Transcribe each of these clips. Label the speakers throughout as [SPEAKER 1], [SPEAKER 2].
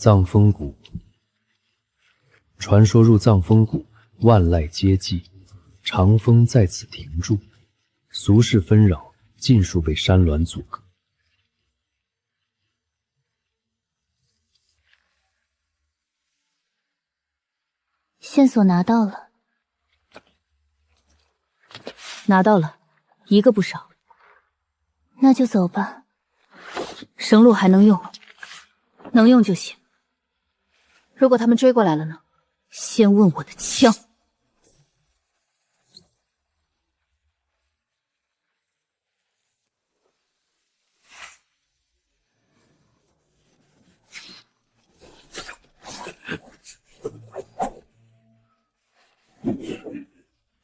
[SPEAKER 1] 藏风谷。传说入藏风谷，万籁皆寂，长风在此停住，俗世纷扰，尽数被山峦阻隔。
[SPEAKER 2] 线索拿到了，一个不少。那就走吧。
[SPEAKER 3] 绳路还能用，能用就行。如果他们追过来了呢？先问我的枪。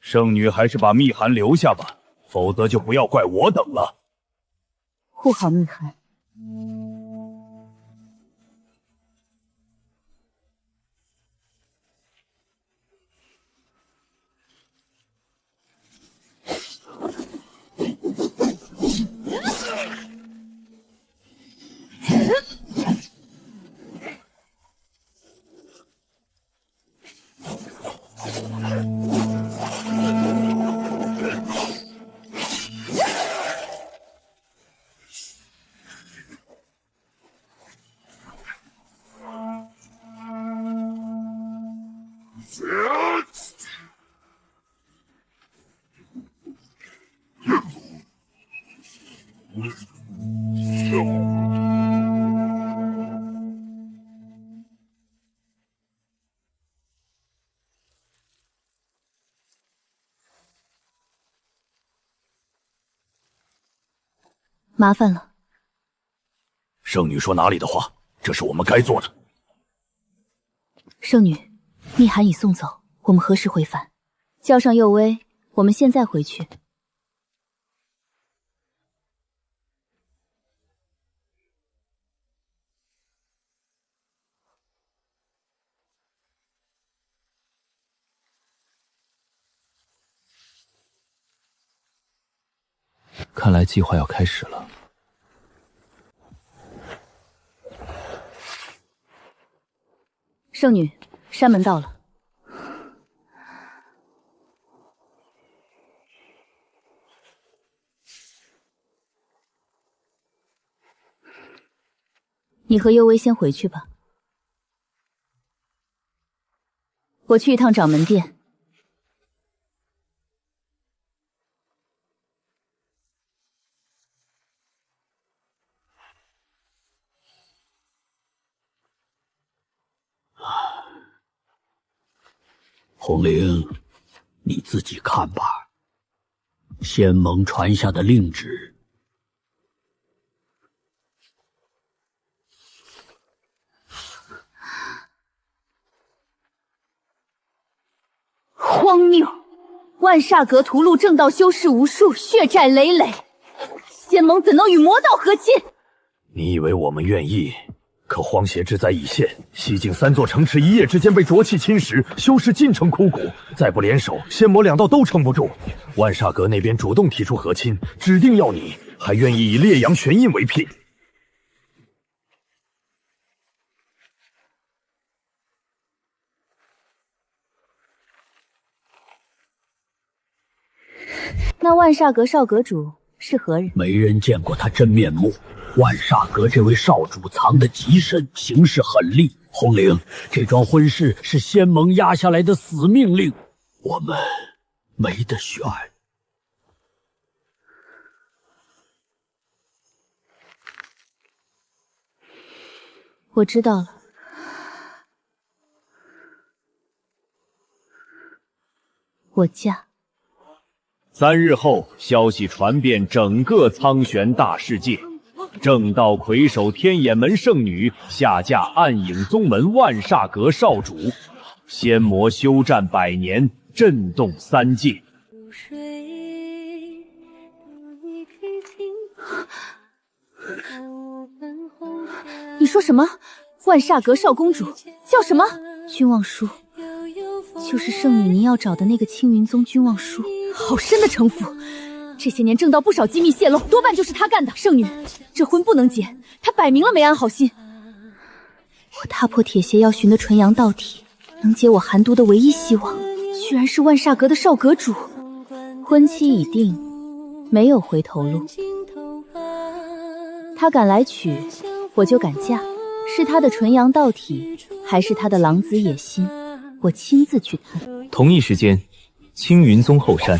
[SPEAKER 4] 圣女还是把密函留下吧，否则就不要怪我等了。
[SPEAKER 3] 护好密函。麻烦了。
[SPEAKER 4] 圣女说哪里的话，这是我们该做的。
[SPEAKER 3] 圣女，密函已送走，我们何时回返？叫上右威，我们现在回去。
[SPEAKER 1] 看来计划要开始了。
[SPEAKER 3] 圣女，山门到了。你和幽微先回去吧，我去一趟掌门殿。
[SPEAKER 5] 红绫，你自己看吧。仙盟传下的令旨，
[SPEAKER 3] 荒谬！万煞阁屠戮正道修士无数，血债累累，仙盟怎能与魔道和亲？
[SPEAKER 4] 你以为我们愿意？可荒邪志在已现，西境3座城池一夜之间被浊气侵蚀，修士尽成枯骨。再不联手，仙魔2道都撑不住。万煞阁那边主动提出和亲，指定要你，还愿意以烈阳玄印为聘。
[SPEAKER 3] 那万煞阁少阁主是何人？
[SPEAKER 5] 没人见过他真面目。万煞阁这位少主藏得极深，行事狠戾。红绫，这桩婚事是仙盟压下来的死命令，我们没得选。
[SPEAKER 3] 我知道了。我嫁。
[SPEAKER 4] 3日后，消息传遍整个苍玄大世界。正道魁首天眼门圣女下嫁暗影宗门万煞阁少主，仙魔休战100年，震动3界。
[SPEAKER 3] 你说什么？万煞阁少公主叫什么？君望书，就是圣女您要找的那个青云宗君望书。好深的城府！这些年正道不少机密泄露，多半就是他干的。圣女，这婚不能结，他摆明了没安好心。我踏破铁鞋要寻的纯阳道体，能解我寒毒的唯一希望，居然是万煞阁的少阁主。婚期已定，没有回头路。他敢来娶，我就敢嫁。是他的纯阳道体，还是他的狼子野心，我亲自去谈。
[SPEAKER 1] 同一时间，青云宗后山，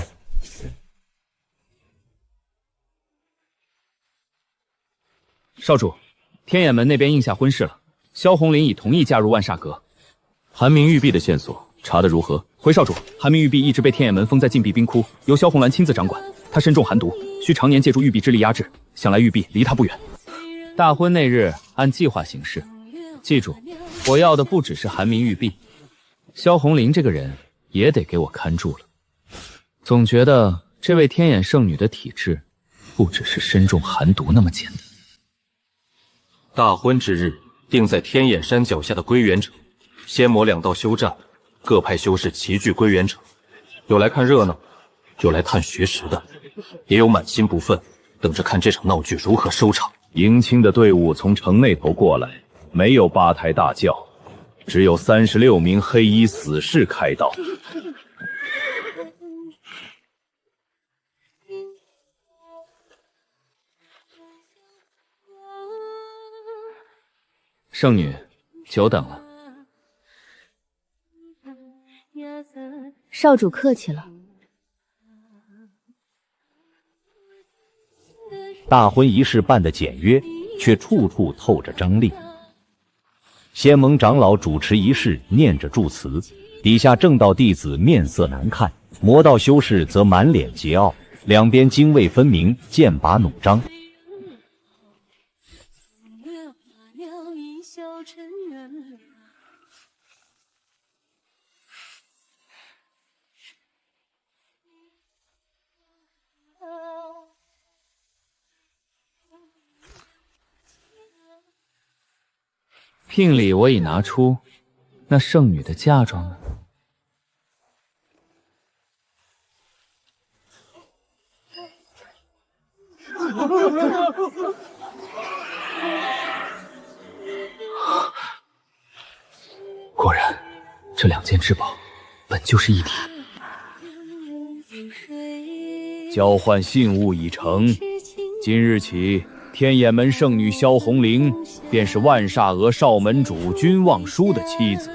[SPEAKER 6] 少主，天眼门那边应下婚事了，萧红林已同意嫁入万煞阁。
[SPEAKER 1] 韩明玉璧的线索查得如何？
[SPEAKER 6] 回少主，韩明玉璧一直被天眼门封在禁闭冰窟，由萧红兰亲自掌管。她身中寒毒，需常年借助玉璧之力压制，想来玉璧离她不远。大婚那日按计划行事，记住，我要的不只是韩明玉璧，萧红林这个人也得给我看住了。总觉得这位天眼圣女的体质，不只是身中寒毒那么简单。
[SPEAKER 7] 大婚之日，定在天眼山脚下的归元城，仙魔两道休战，各派修士齐聚归元城，有来看热闹，有来探学识的，也有满心不忿，等着看这场闹剧如何收场。
[SPEAKER 4] 迎亲的队伍从城那头过来，没有8抬大轿，只有36名黑衣死士开道。
[SPEAKER 6] 圣女，久等了。
[SPEAKER 3] 少主客气了。
[SPEAKER 8] 大婚仪式办得简约，却处处透着张力。仙盟长老主持仪式，念着祝词，底下正道弟子面色难看，魔道修士则满脸桀骜，两边泾渭分明，剑拔弩张。
[SPEAKER 6] 聘礼我已拿出，那圣女的嫁妆呢？果然，这2件至宝本就是一体。
[SPEAKER 4] 交换信物已成，今日起，天眼门圣女萧红玲便是万煞娥少门主君望舒的妻子。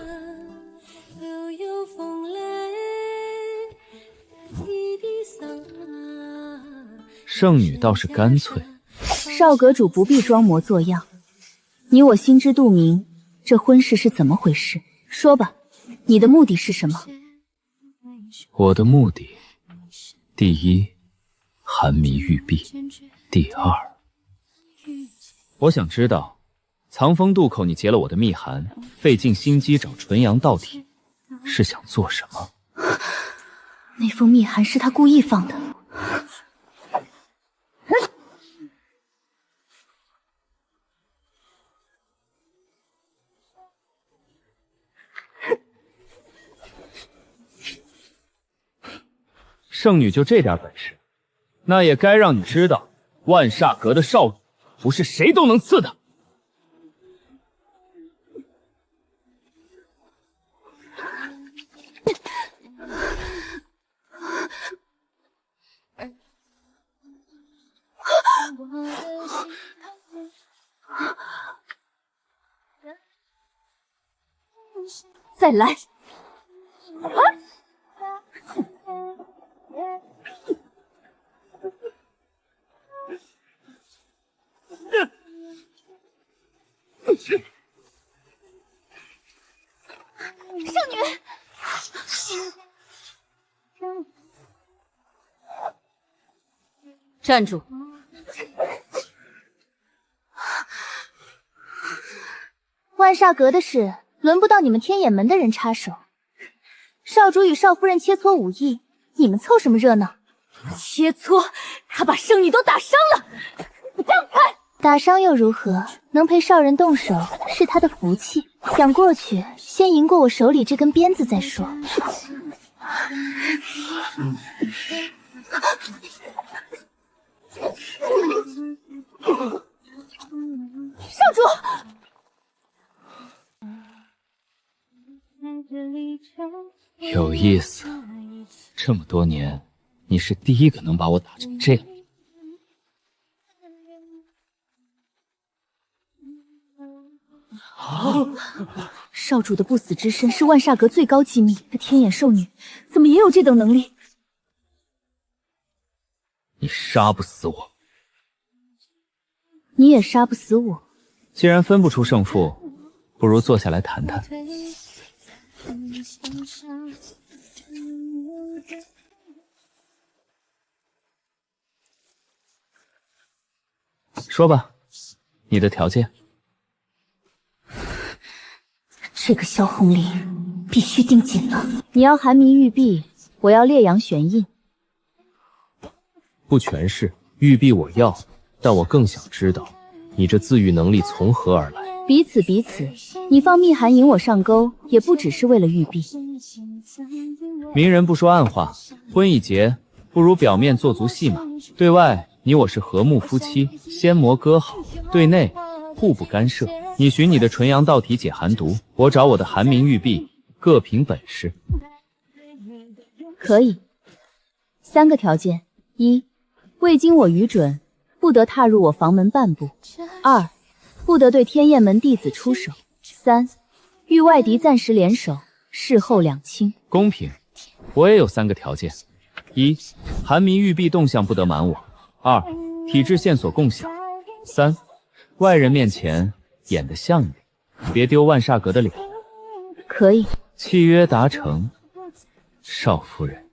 [SPEAKER 6] 圣女倒是干脆。
[SPEAKER 3] 少阁主不必装模作样，你我心知肚明，这婚事是怎么回事？说吧，你的目的是什么？
[SPEAKER 6] 我的目的，第一，寒迷玉璧；第二，我想知道，藏风渡口你劫了我的密函，费尽心机找纯阳道体，是想做什么？
[SPEAKER 3] 那封密函是他故意放的。
[SPEAKER 6] 圣女就这点本事，那也该让你知道，万煞阁的少主不是谁都能刺的。
[SPEAKER 3] 再来！
[SPEAKER 2] 圣女，
[SPEAKER 3] 站住！
[SPEAKER 2] 万煞阁的事轮不到你们天眼门的人插手。少主与少夫人切磋武艺，你们凑什么热闹？
[SPEAKER 3] 切磋？他把圣女都打伤了！让开！
[SPEAKER 2] 打伤又如何？能陪少人动手是他的福气。想过去，先赢过我手里这根鞭子再说。
[SPEAKER 3] 少主！
[SPEAKER 6] 有意思，这么多年，你是第一个能把我打成这样。
[SPEAKER 3] 少主的不死之身是万煞阁最高机密，那天眼兽女怎么也有这等能力？
[SPEAKER 6] 你杀不死我，
[SPEAKER 3] 你也杀不死我。
[SPEAKER 6] 既然分不出胜负，不如坐下来谈谈。说吧，你的条件。
[SPEAKER 3] 这个萧红林必须盯紧了。你要寒冥玉璧，我要烈阳玄印。
[SPEAKER 1] 不全是玉璧我要，但我更想知道你这自愈能力从何而来。
[SPEAKER 3] 彼此彼此，你放密函引我上钩，也不只是为了玉璧。
[SPEAKER 6] 明人不说暗话，婚已结，不如表面做足戏码。对外，你我是和睦夫妻，仙魔歌好；对内，互不干涉。你寻你的纯阳道体解寒毒，我找我的寒冥玉璧，各凭本事。
[SPEAKER 3] 可以。3个条件：一，未经我允准，不得踏入我房门半步；2，不得对天焰门弟子出手；3，与外敌暂时联手，事后两清。
[SPEAKER 6] 公平。我也有3个条件：一，寒冥玉璧动向不得瞒我；2，体质线索共享；3，外人面前演得像你，别丢万煞阁的脸。
[SPEAKER 3] 可以。
[SPEAKER 6] 契约达成，少夫人。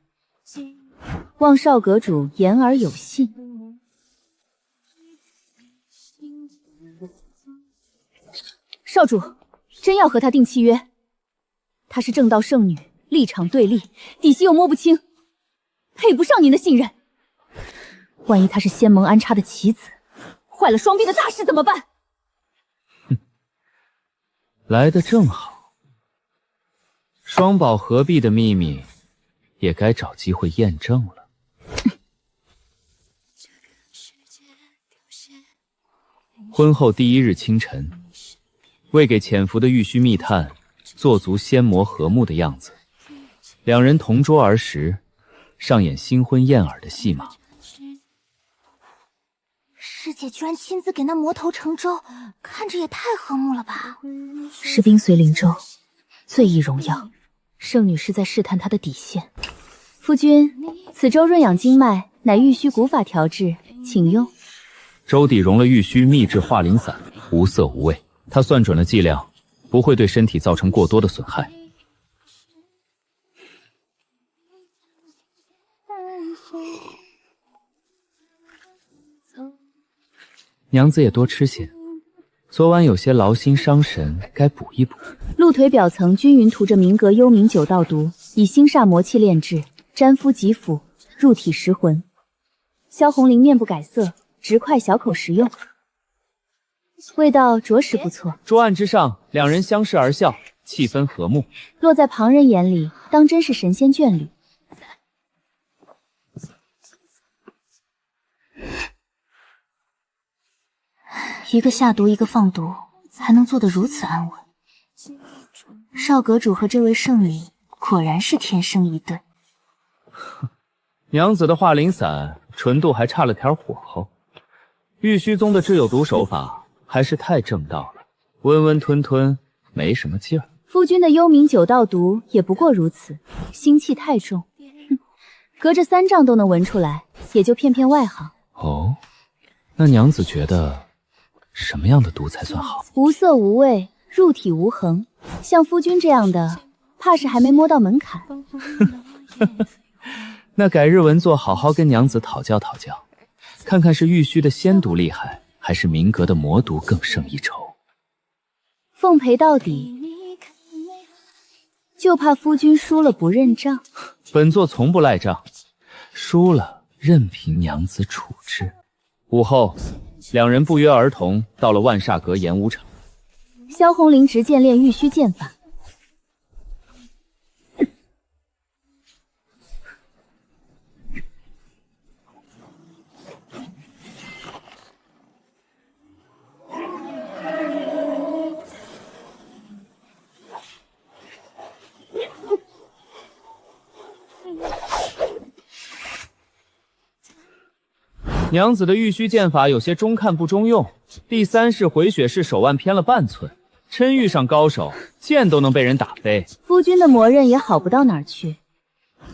[SPEAKER 3] 望少阁主言而有信。少主，真要和她订契约？她是正道圣女，立场对立，底细又摸不清，配不上您的信任。万一她是仙盟安插的棋子，坏了双璧的大事怎么办？
[SPEAKER 6] 来得正好，双宝合璧的秘密也该找机会验证了。婚后第1日清晨，为给潜伏的玉虚密探做足仙魔和睦的样子，两人同桌而食，上演新婚燕尔的戏码。
[SPEAKER 2] 师姐居然亲自给那魔头盛粥，看着也太和睦了吧！
[SPEAKER 3] 是冰随灵州，最易荣耀。圣女是在试探她的底线。夫君，此粥润养经脉，乃玉虚古法调制，请用。
[SPEAKER 6] 粥底融了玉虚秘制化灵散，无色无味。他算准了剂量，不会对身体造成过多的损害。娘子也多吃些，昨晚有些劳心伤神，该补一补。
[SPEAKER 3] 鹿腿表层均匀涂着明格幽冥9道毒，以星煞魔气炼制，沾敷即服，入体食魂。萧红玲面不改色，直快小口食用，味道着实不错。
[SPEAKER 6] 桌案之上，两人相视而笑，气氛和睦。
[SPEAKER 3] 落在旁人眼里，当真是神仙眷侣。
[SPEAKER 2] 一个下毒，一个放毒，还能做得如此安稳。少阁主和这位圣女果然是天生一对。
[SPEAKER 6] 娘子的化灵散纯度还差了点火候，玉虚宗的制有毒手法还是太正道了，温温吞吞没什么劲儿。
[SPEAKER 3] 夫君的幽冥9道毒也不过如此，腥气太重，隔着3丈都能闻出来，也就骗骗外行。
[SPEAKER 6] 哦，那娘子觉得什么样的毒才算好？
[SPEAKER 3] 无色无味，入体无痕，像夫君这样的，怕是还没摸到门槛。
[SPEAKER 6] 那改日文作好好跟娘子讨教讨教，看看是玉虚的仙毒厉害，还是明格的魔毒更胜一筹。
[SPEAKER 3] 奉陪到底，就怕夫君输了不认账。
[SPEAKER 6] 本座从不赖账，输了任凭娘子处置。午后，两人不约而同到了万煞阁演武场。
[SPEAKER 3] 萧红玲执剑练玉虚剑法。
[SPEAKER 6] 娘子的玉虚剑法有些中看不中用，第3式回血式手腕偏了半寸，真遇上高手，剑都能被人打飞。
[SPEAKER 3] 夫君的魔刃也好不到哪儿去。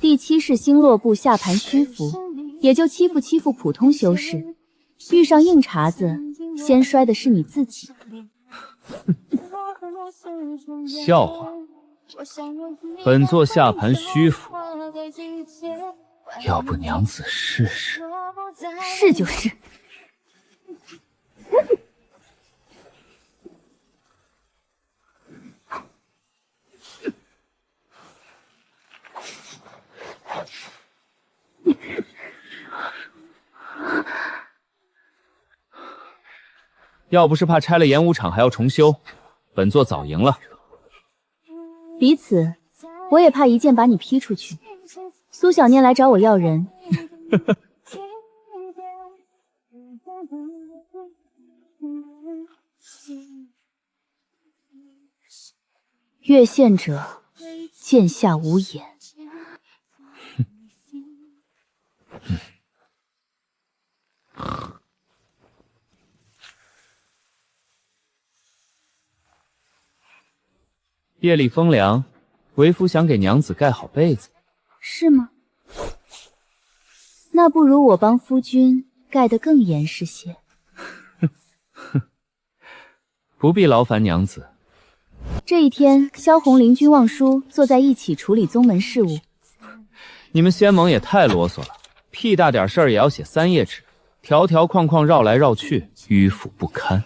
[SPEAKER 3] 第7式星落步下盘虚浮，也就欺负普通修士，遇上硬茬子，先摔的是你自己。
[SPEAKER 6] 笑话，本座下盘虚浮，要不娘子试试？
[SPEAKER 3] 是就是。
[SPEAKER 6] 要不是怕拆了演武场还要重修，本座早赢了。
[SPEAKER 3] 彼此，我也怕一剑把你劈出去。苏小念来找我要人。越线者，剑下无眼。
[SPEAKER 6] 夜里风凉，为夫想给娘子盖好被子。
[SPEAKER 3] 是吗？那不如我帮夫君盖得更严实些。
[SPEAKER 6] 不必劳烦娘子。
[SPEAKER 3] 这一天，萧红林、君望舒坐在一起处理宗门事务。
[SPEAKER 6] 你们仙盟也太啰嗦了，屁大点事儿也要写3页纸，条条框框绕来绕去，迂腐不堪。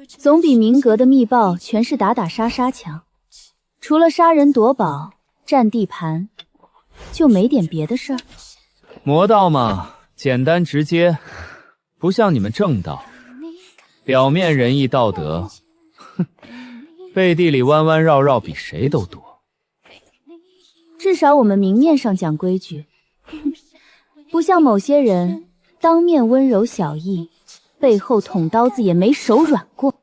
[SPEAKER 3] 总比明阁的密报全是打打杀杀强。除了杀人夺宝、占地盘，就没点别的事儿。
[SPEAKER 6] 魔道嘛，简单直接，不像你们正道，表面仁义道德，背地里弯弯绕绕比谁都多。
[SPEAKER 3] 至少我们明面上讲规矩，不像某些人当面温柔小意，背后捅刀子也没手软过。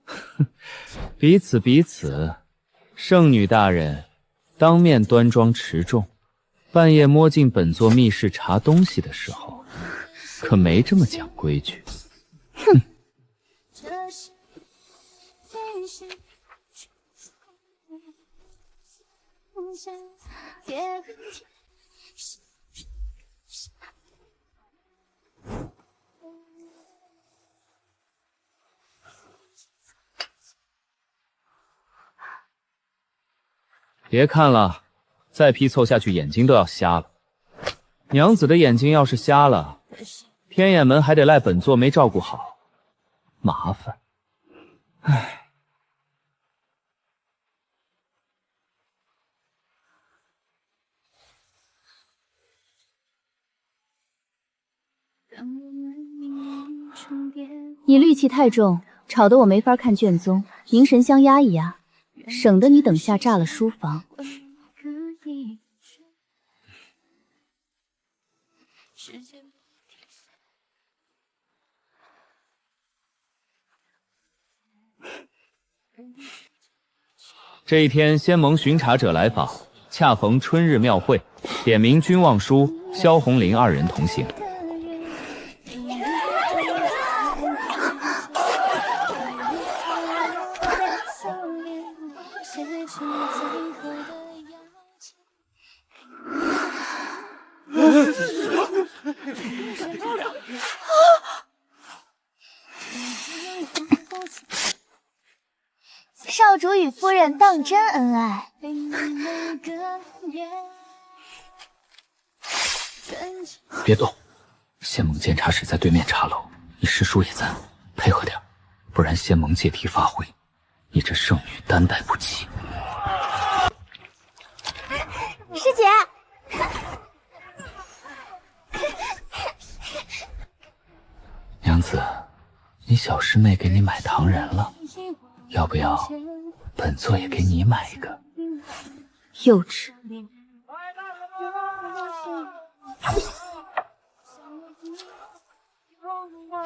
[SPEAKER 6] 彼此，圣女大人当面端庄持重，半夜摸进本座密室查东西的时候，可没这么讲规矩。
[SPEAKER 3] 哼！
[SPEAKER 6] 别看了，再批凑下去眼睛都要瞎了。娘子的眼睛要是瞎了，天眼门还得赖本座没照顾好，麻烦。唉。
[SPEAKER 3] 你戾气太重，吵得我没法看卷宗，凝神香压一压，省得你等下炸了书房。
[SPEAKER 6] 这一天，仙盟巡查者来访，恰逢春日庙会，点名君望舒、萧红林2人同行。
[SPEAKER 2] 少主与夫人当真恩爱。
[SPEAKER 6] 别动，仙盟监察室在对面茶楼，你师叔也在，配合点，不然仙盟借题发挥，你这圣女担待不起。
[SPEAKER 2] 师姐，
[SPEAKER 6] 娘子，你小师妹给你买糖人了，要不要本座也给你买一个？
[SPEAKER 3] 幼稚。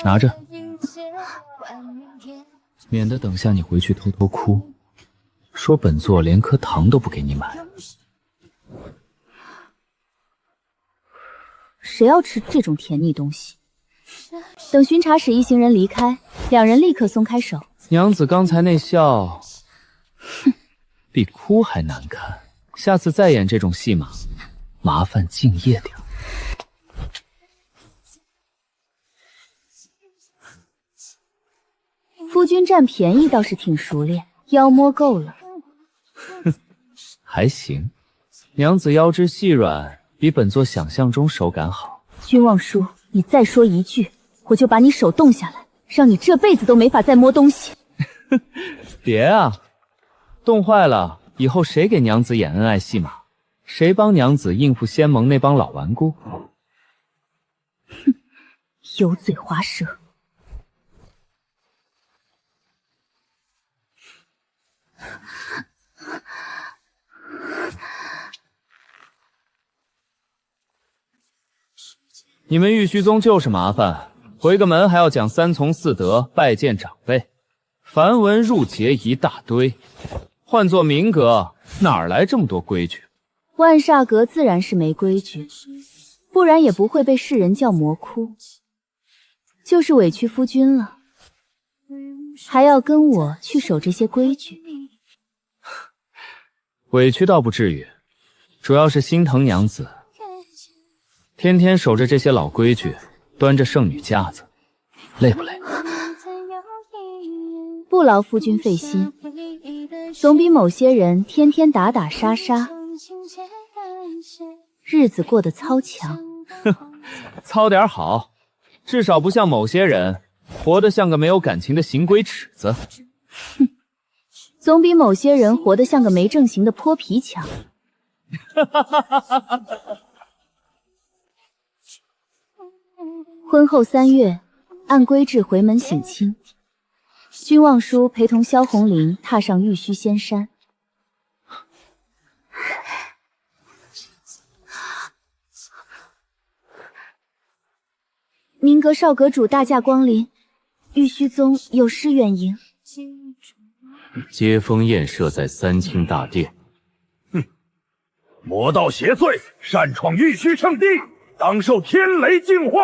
[SPEAKER 6] 拿着，免得等下你回去偷偷哭，说本座连颗糖都不给你买。
[SPEAKER 3] 谁要吃这种甜腻东西？等巡查使一行人离开，两人立刻松开手。
[SPEAKER 6] 娘子刚才那笑，哼，比哭还难看。下次再演这种戏码，麻烦敬业点。
[SPEAKER 3] 夫君占便宜倒是挺熟练，腰摸够了。
[SPEAKER 6] 哼，还行。娘子腰肢细软，比本座想象中手感好。
[SPEAKER 3] 君望叔，你再说一句，我就把你手动下来，让你这辈子都没法再摸东西。
[SPEAKER 6] 别啊，冻坏了，以后谁给娘子演恩爱戏码，谁帮娘子应付仙盟那帮老顽固？
[SPEAKER 3] 哼，油嘴滑舌。
[SPEAKER 6] 你们玉虚宗就是麻烦，回个门还要讲三从四德，拜见长辈，繁文缛节一大堆。换做明阁，哪儿来这么多规矩？
[SPEAKER 3] 万煞阁自然是没规矩，不然也不会被世人叫魔窟。就是委屈夫君了，还要跟我去守这些规矩。
[SPEAKER 6] 委屈倒不至于，主要是心疼娘子。天天守着这些老规矩，端着圣女架子，累不累？
[SPEAKER 3] 不劳夫君费心，总比某些人天天打打杀杀，日子过得操强。
[SPEAKER 6] 哼，操点好，至少不像某些人活得像个没有感情的行规尺子。
[SPEAKER 3] 哼，总比某些人活得像个没正形的泼皮强。婚后3月，按规制回门省亲。君望叔陪同萧红林踏上玉虚仙山。明阁少阁主大驾光临，玉虚宗有失远迎。
[SPEAKER 7] 接风宴设在三清大殿。
[SPEAKER 9] 哼，魔道邪祟，擅闯玉虚圣地，当受天雷净化。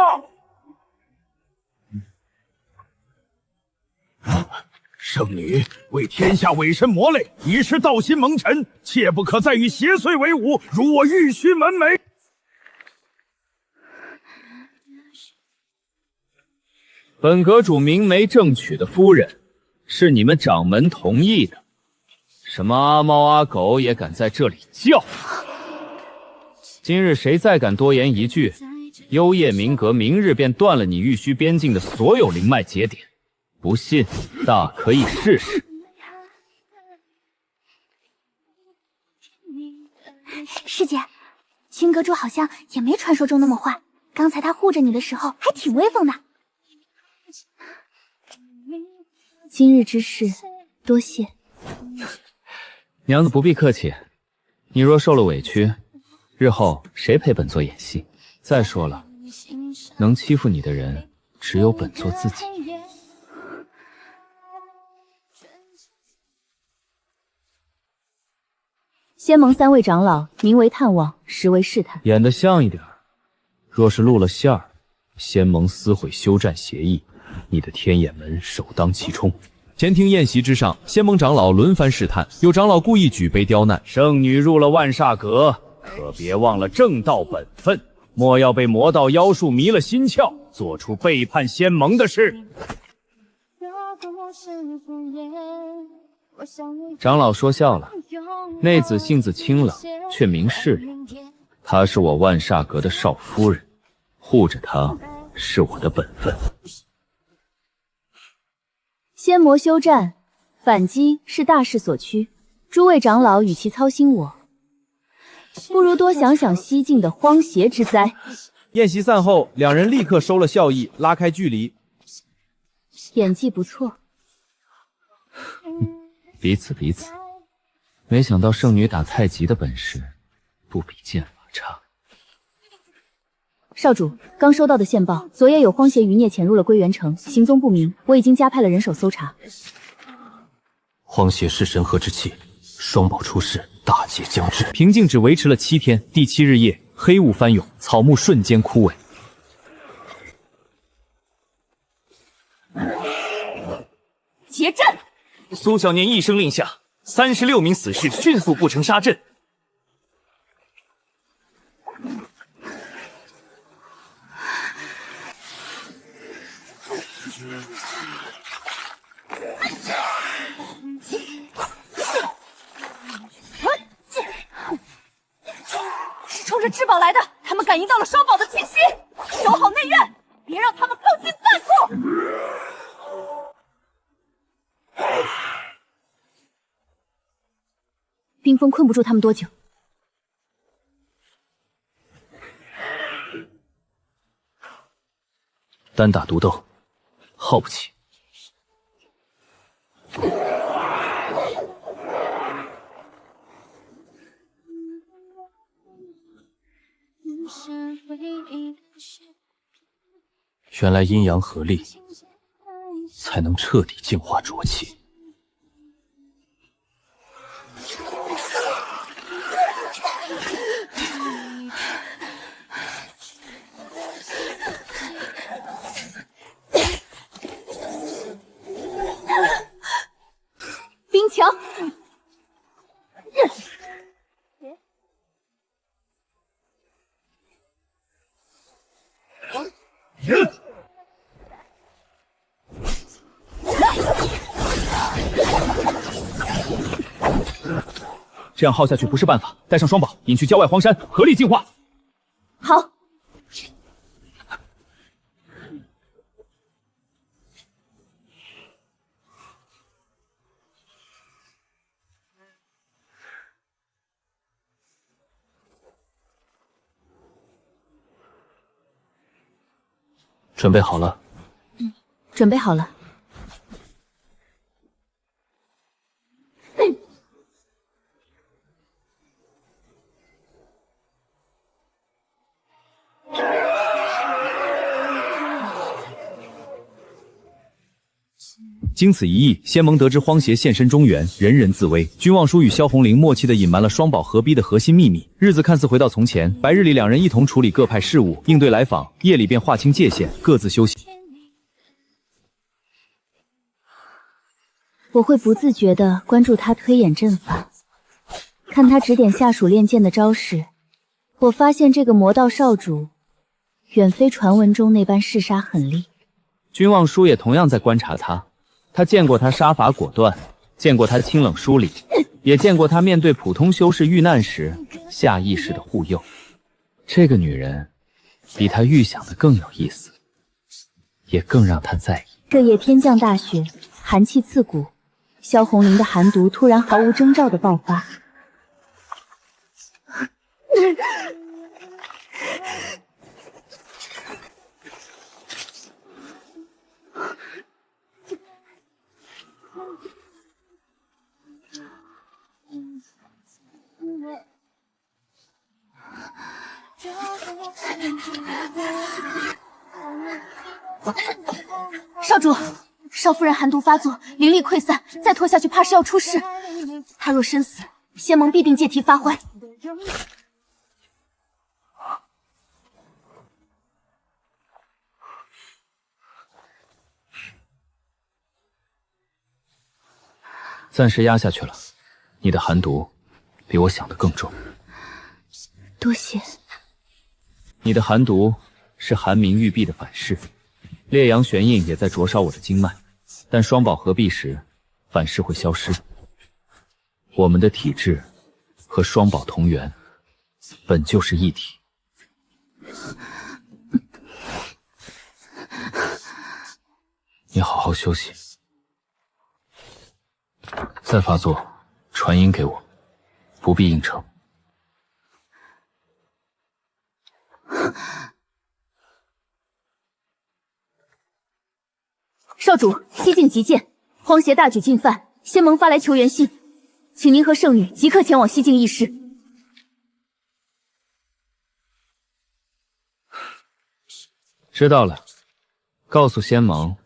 [SPEAKER 9] 圣女为天下委身魔类，已是道心蒙尘，切不可再与邪祟为伍，辱我玉虚门楣。
[SPEAKER 6] 本阁主明媒正娶的夫人，是你们掌门同意的，什么阿猫阿狗也敢在这里叫！今日谁再敢多言一句，幽夜明阁明日便断了你玉虚边境的所有灵脉节点。不信，大可以试试。
[SPEAKER 2] 师姐，青阁主好像也没传说中那么坏，刚才他护着你的时候还挺威风的。
[SPEAKER 3] 今日之事，多谢。
[SPEAKER 6] 娘子不必客气，你若受了委屈，日后谁陪本座演戏？再说了，能欺负你的人只有本座自己。
[SPEAKER 3] 仙盟3位长老，名为探望，实为试探。
[SPEAKER 6] 演得像一点，若是露了馅儿，仙盟撕毁休战协议，你的天眼门首当其冲。
[SPEAKER 10] 前厅宴席之上，仙盟长老轮番试探，有长老故意举杯刁难。
[SPEAKER 4] 圣女入了万煞阁，可别忘了正道本分，莫要被魔道妖术迷了心窍，做出背叛仙盟的事。
[SPEAKER 6] 长老说笑了，内子性子清冷，却明事理。她是我万煞阁的少夫人，护着她是我的本分。
[SPEAKER 3] 仙魔休战，反击是大势所趋。诸位长老与其操心我，不如多想想西境的荒邪之灾。
[SPEAKER 10] 宴席散后，两人立刻收了笑意，拉开距离。
[SPEAKER 3] 演技不错。
[SPEAKER 6] 彼此彼此，没想到圣女打太极的本事不比剑法差。
[SPEAKER 3] 少主，刚收到的线报，昨夜有荒邪余孽潜入了归元城，行踪不明，我已经加派了人手搜查。
[SPEAKER 7] 荒邪是神和之气，双宝出世，大劫将至。
[SPEAKER 10] 平静只维持了7天，第7日夜，
[SPEAKER 6] 黑雾翻涌，草木瞬间枯萎。
[SPEAKER 3] 结阵！
[SPEAKER 11] 苏小年一声令下，36名死士迅速布成杀阵。
[SPEAKER 3] 是冲着至宝来的，他们感应到了双宝的气息，守好内院，别让他们靠近半步。冰封困不住他们多久？
[SPEAKER 6] 单打独斗，耗不起。
[SPEAKER 7] 原来阴阳合力，才能彻底净化浊气。
[SPEAKER 3] 冰墙。
[SPEAKER 6] 这样耗下去不是办法，带上双宝，引去郊外荒山，合力净化。
[SPEAKER 3] 好。
[SPEAKER 7] 准备好了？
[SPEAKER 3] 准备好了。
[SPEAKER 6] 经此一役，仙盟得知荒邪现身中原，人人自危。君望舒与萧红玲默契地隐瞒了双宝合逼的核心秘密。日子看似回到从前，白日里两人一同处理各派事务，应对来访；夜里便划清界限，各自休息。
[SPEAKER 2] 我会不自觉地关注他推演阵法，看他指点下属练剑的招式。我发现这个魔道少主，远非传闻中那般嗜杀狠戾。
[SPEAKER 6] 君望舒也同样在观察他。他见过他杀伐果断，见过他清冷疏离，也见过他面对普通修士遇难时下意识的护佑。这个女人比他预想的更有意思，也更让他在意。
[SPEAKER 2] 这夜天降大雪，寒气刺骨，萧红玲的寒毒突然毫无征兆的爆发。
[SPEAKER 3] 少主，少夫人寒毒发作，灵力溃散，再拖下去怕是要出事。她若身死，仙盟必定借题发挥。
[SPEAKER 6] 暂时压下去了，你的寒毒比我想的更重。
[SPEAKER 2] 多谢。
[SPEAKER 6] 你的寒毒是寒冥玉璧的反噬，烈阳玄印也在灼烧我的经脉，但双宝合璧时，反噬会消失。我们的体质和双宝同源，本就是一体。你好好休息，再发作，传音给我，不必应承。
[SPEAKER 3] 少主，西境急见，荒邪大举进犯，仙盟发来求援信，请您和圣女即刻前往西境议事。
[SPEAKER 6] 知道了，告诉仙盟，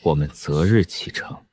[SPEAKER 6] 我们择日启程。